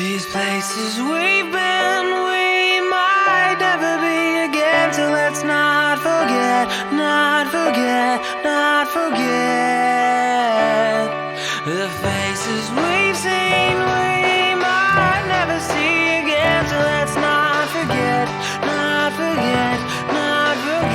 These places we've been, we might never be again, so let's not forget, not forget, not forget. The faces we've seen, we might never see again, so let's not forget, not forget, not forget.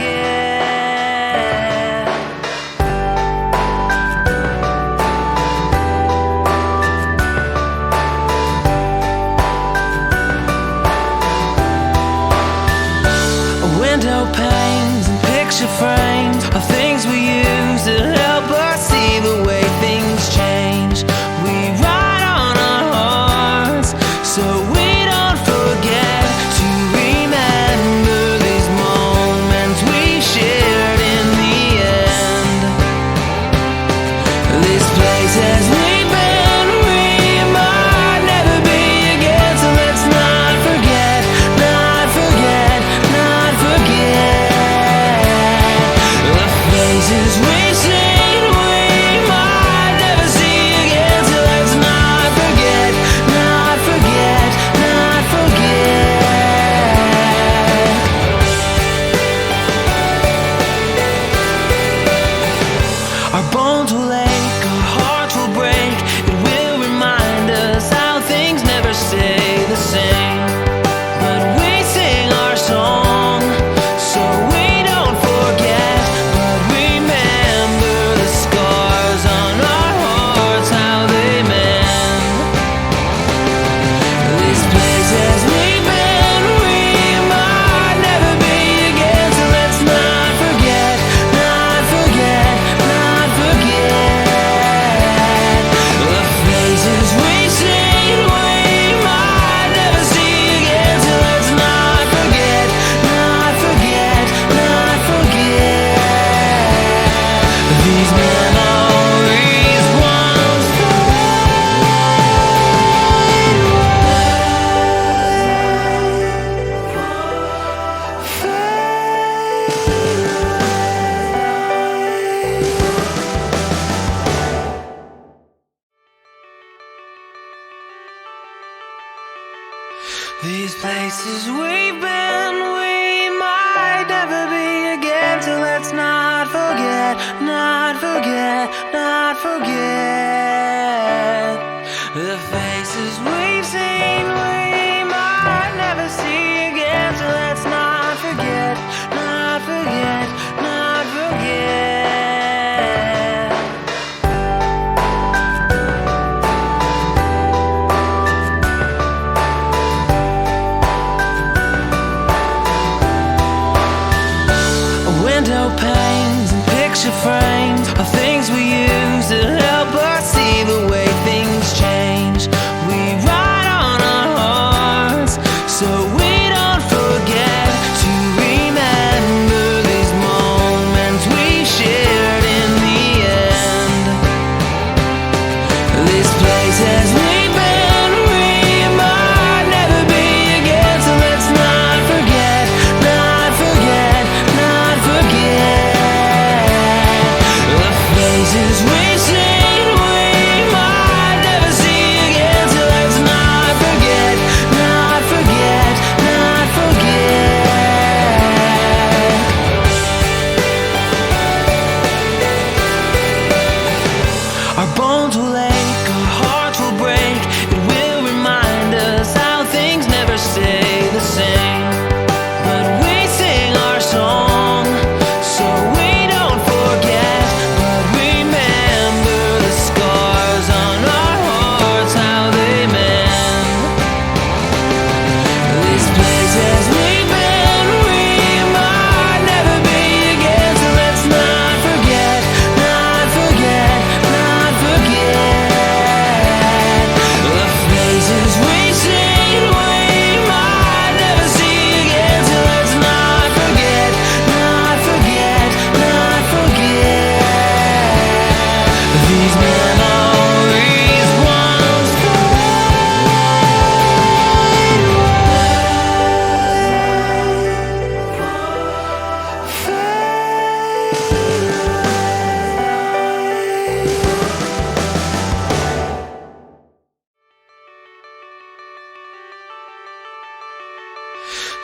Window panes and picture frames are things we use to help us see the way things change. We write on our hearts so we don't forget to remember these moments we shared in the end. These places we've been, we might never be again, so let's not forget, not forget, not forget. The faces we've seen, we might never see again, so let's not forget, not forget, not forget. Our bones will ache, our hearts will break. It will remind us how things never stay the same. But we sing our song so we don't forget, but remember the scars on our hearts, how they mend. These places we've been, we might never be again, so let's not forget, not forget, not forget. The faces we've seen, we might never see again, so let's not forget, not forget, not forget. These memories once These places we've been, we might never be again, so let's not forget, not forget, not forget. The faces we've seen, we might never see again, so let's not forget, not forget, not forget. Window panes and picture frames are things we use to help us see the way things change.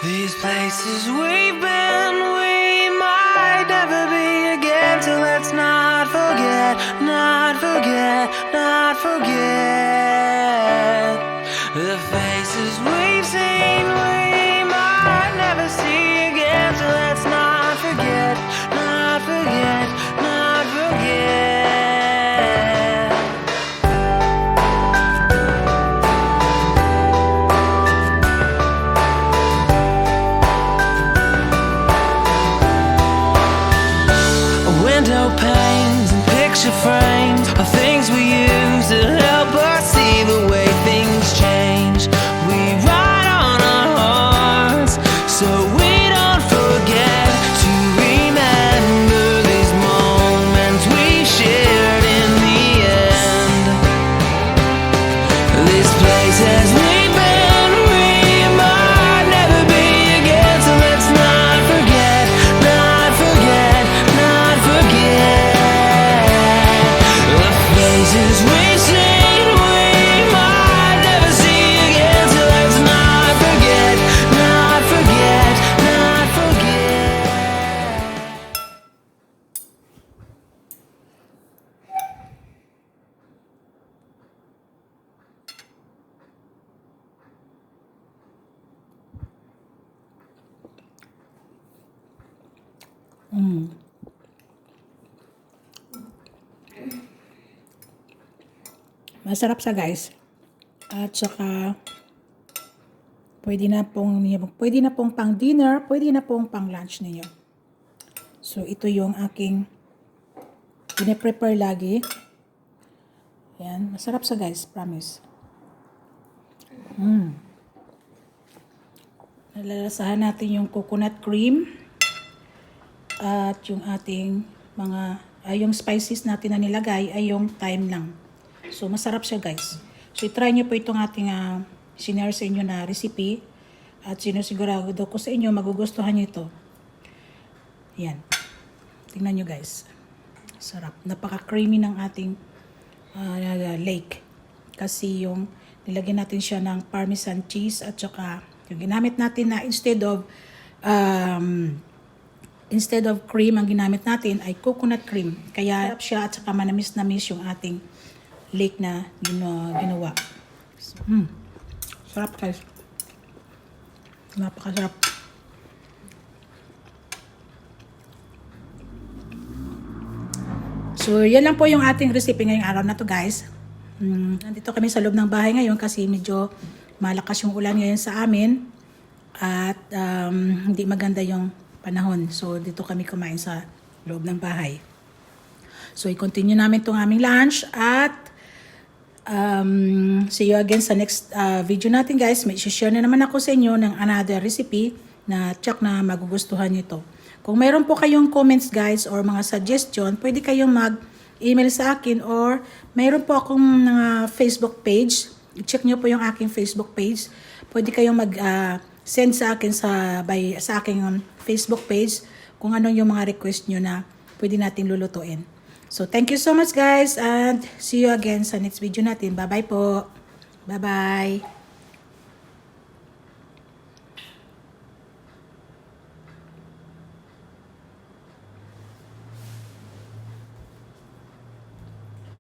These places we've been, we might never be again. So let's not forget, not forget, not forget the faces we've seen, we might never see again. So let's not forget, not forget, not forget. Window panes and picture frames are things we use to help us see the way things change. We write on our hearts so we don't forget to remember these moments we shared in the end. These places we've been, we might never be again. So let's not forget, not forget, not forget the faces we've seen, we might never see again. So let's not forget, not forget, not forget. Masarap sa guys. At saka pwede na pong pang dinner, pwede na pong pang lunch ninyo. So ito yung aking pine-prepare lagi. Yan, masarap sa guys, promise. Nalalasahan natin yung coconut cream at yung ating mga yung spices natin na nilagay ay yung thyme lang. So, masarap siya guys. So, try nyo po itong ating sinare sa inyo na recipe. At sinusigurado ko sa inyo, magugustuhan nyo ito. Yan. Tingnan nyo guys. Sarap. Napaka-creamy ng ating Leek. Kasi yung nilagyan natin siya ng parmesan cheese at saka yung ginamit natin na instead of cream, ang ginamit natin ay coconut cream. Kaya sarap siya at saka manamis-namis yung ating Leek na ginawa. Sarap guys. Napakasarap. So, yan lang po yung ating recipe ngayong araw na to guys. Nandito kami sa loob ng bahay ngayon kasi medyo malakas yung ulan ngayon sa amin. At hindi maganda yung panahon. So, dito kami kumain sa loob ng bahay. So, i-continue namin itong aming lunch at see you again sa next video natin guys. May share na naman ako sa inyo ng another recipe na tsak na magugustuhan nyo ito. Kung mayroon po kayong comments guys or mga suggestion, pwede kayong mag-email sa akin or mayroon po akong Facebook page. I-check nyo po yung aking Facebook page. Pwede kayong mag-send sa akin sa aking Facebook page kung ano yung mga request nyo na pwede natin lulutuin. So, thank you so much guys and see you again sa next video natin. Bye-bye po. Bye-bye.